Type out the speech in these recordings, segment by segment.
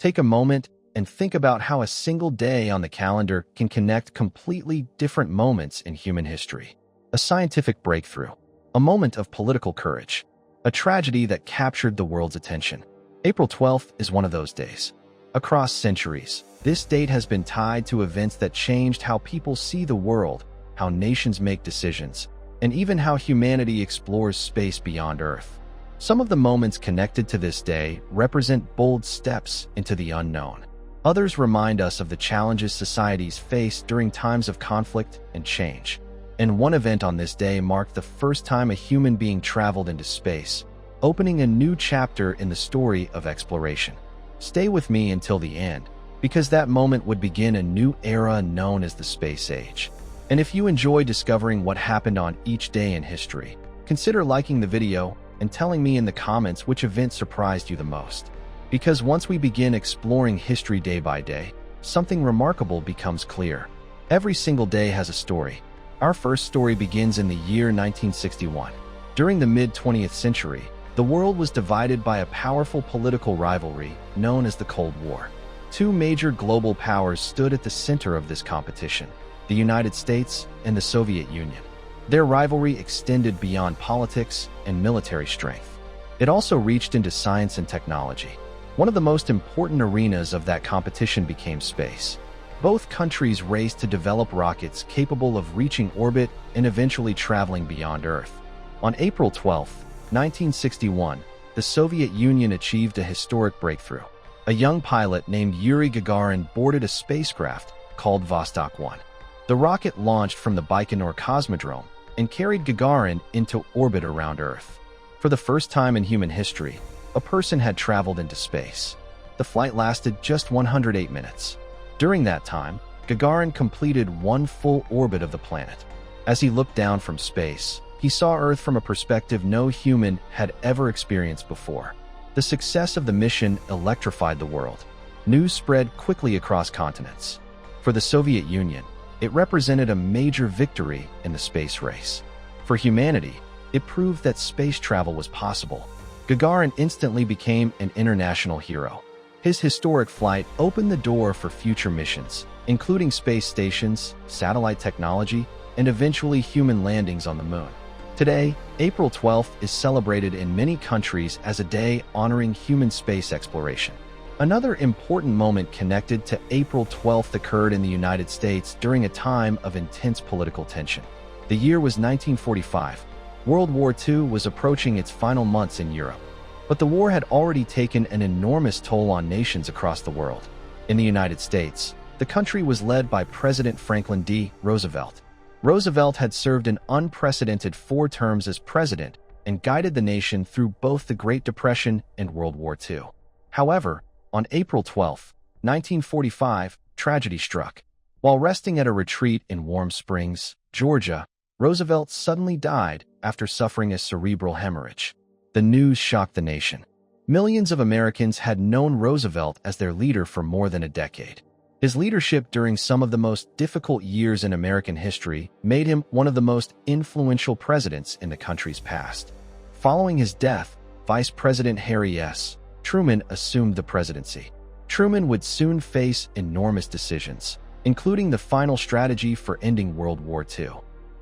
Take a moment and think about how a single day on the calendar can connect completely different moments in human history. A scientific breakthrough, a moment of political courage, a tragedy that captured the world's attention. April 12th is one of those days. Across centuries, this date has been tied to events that changed how people see the world, how nations make decisions, and even how humanity explores space beyond Earth. Some of the moments connected to this day represent bold steps into the unknown. Others remind us of the challenges societies face during times of conflict and change. And one event on this day marked the first time a human being traveled into space, opening a new chapter in the story of exploration. Stay with me until the end, because that moment would begin a new era known as the Space Age. And if you enjoy discovering what happened on each day in history, consider liking the video and telling me in the comments which event surprised you the most. Because once we begin exploring history day by day, something remarkable becomes clear. Every single day has a story. Our first story begins in the year 1961. During the mid-20th century, the world was divided by a powerful political rivalry known as the Cold War. Two major global powers stood at the center of this competition: the United States and the Soviet Union. Their rivalry extended beyond politics and military strength. It also reached into science and technology. One of the most important arenas of that competition became space. Both countries raced to develop rockets capable of reaching orbit and eventually traveling beyond Earth. On April 12, 1961, the Soviet Union achieved a historic breakthrough. A young pilot named Yuri Gagarin boarded a spacecraft called Vostok 1. The rocket launched from the Baikonur Cosmodrome and carried Gagarin into orbit around Earth. For the first time in human history, a person had traveled into space. The flight lasted just 108 minutes. During that time, Gagarin completed one full orbit of the planet. As he looked down from space, he saw Earth from a perspective no human had ever experienced before. The success of the mission electrified the world. News spread quickly across continents. For the Soviet Union, it represented a major victory in the space race. For humanity, it proved that space travel was possible. Gagarin instantly became an international hero. His historic flight opened the door for future missions, including space stations, satellite technology, and eventually human landings on the moon. Today, April 12th is celebrated in many countries as a day honoring human space exploration. Another important moment connected to April 12th occurred in the United States during a time of intense political tension. The year was 1945. World War II was approaching its final months in Europe. But the war had already taken an enormous toll on nations across the world. In the United States, the country was led by President Franklin D. Roosevelt. Roosevelt had served an unprecedented 4 terms as president and guided the nation through both the Great Depression and World War II. However, on April 12, 1945, tragedy struck. While resting at a retreat in Warm Springs, Georgia, Roosevelt suddenly died after suffering a cerebral hemorrhage. The news shocked the nation. Millions of Americans had known Roosevelt as their leader for more than a decade. His leadership during some of the most difficult years in American history made him one of the most influential presidents in the country's past. Following his death, Vice President Harry S. Truman assumed the presidency. Truman would soon face enormous decisions, including the final strategy for ending World War II.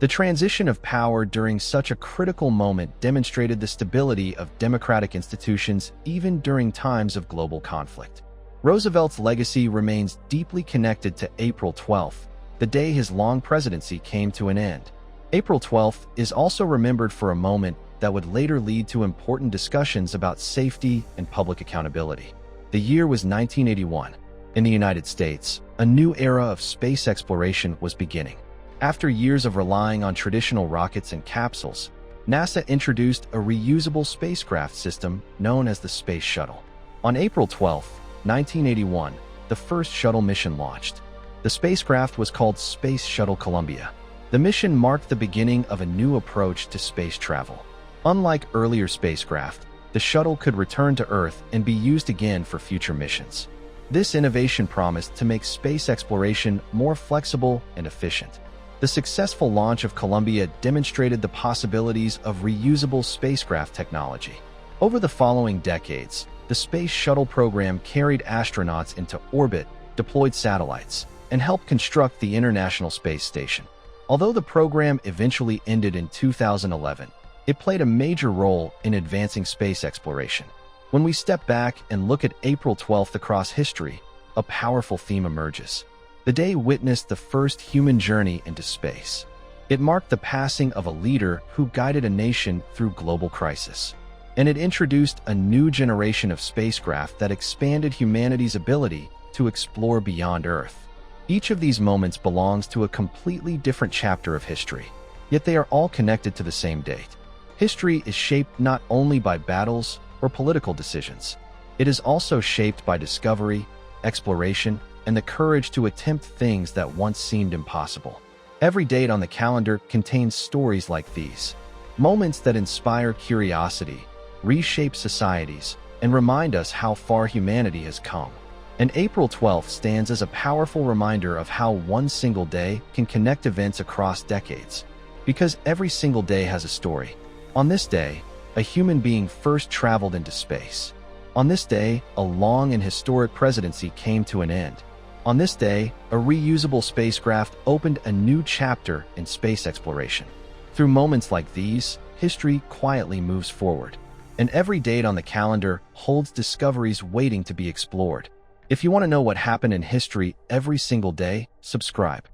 The transition of power during such a critical moment demonstrated the stability of democratic institutions even during times of global conflict. Roosevelt's legacy remains deeply connected to April 12th, the day his long presidency came to an end. April 12th is also remembered for a moment that would later lead to important discussions about safety and public accountability. The year was 1981. In the United States, a new era of space exploration was beginning. After years of relying on traditional rockets and capsules, NASA introduced a reusable spacecraft system known as the Space Shuttle. On April 12, 1981, the first shuttle mission launched. The spacecraft was called Space Shuttle Columbia. The mission marked the beginning of a new approach to space travel. Unlike earlier spacecraft, the shuttle could return to Earth and be used again for future missions. This innovation promised to make space exploration more flexible and efficient. The successful launch of Columbia demonstrated the possibilities of reusable spacecraft technology. Over the following decades, the Space Shuttle program carried astronauts into orbit, deployed satellites, and helped construct the International Space Station. Although the program eventually ended in 2011, it played a major role in advancing space exploration. When we step back and look at April 12th across history, a powerful theme emerges. The day witnessed the first human journey into space. It marked the passing of a leader who guided a nation through global crisis. And it introduced a new generation of spacecraft that expanded humanity's ability to explore beyond Earth. Each of these moments belongs to a completely different chapter of history, yet they are all connected to the same date. History is shaped not only by battles or political decisions. It is also shaped by discovery, exploration, and the courage to attempt things that once seemed impossible. Every date on the calendar contains stories like these, moments that inspire curiosity, reshape societies, and remind us how far humanity has come. And April 12th stands as a powerful reminder of how one single day can connect events across decades. Because every single day has a story. On this day, a human being first traveled into space. On this day, a long and historic presidency came to an end. On this day, a reusable spacecraft opened a new chapter in space exploration. Through moments like these, history quietly moves forward. And every date on the calendar holds discoveries waiting to be explored. If you want to know what happened in history every single day, subscribe.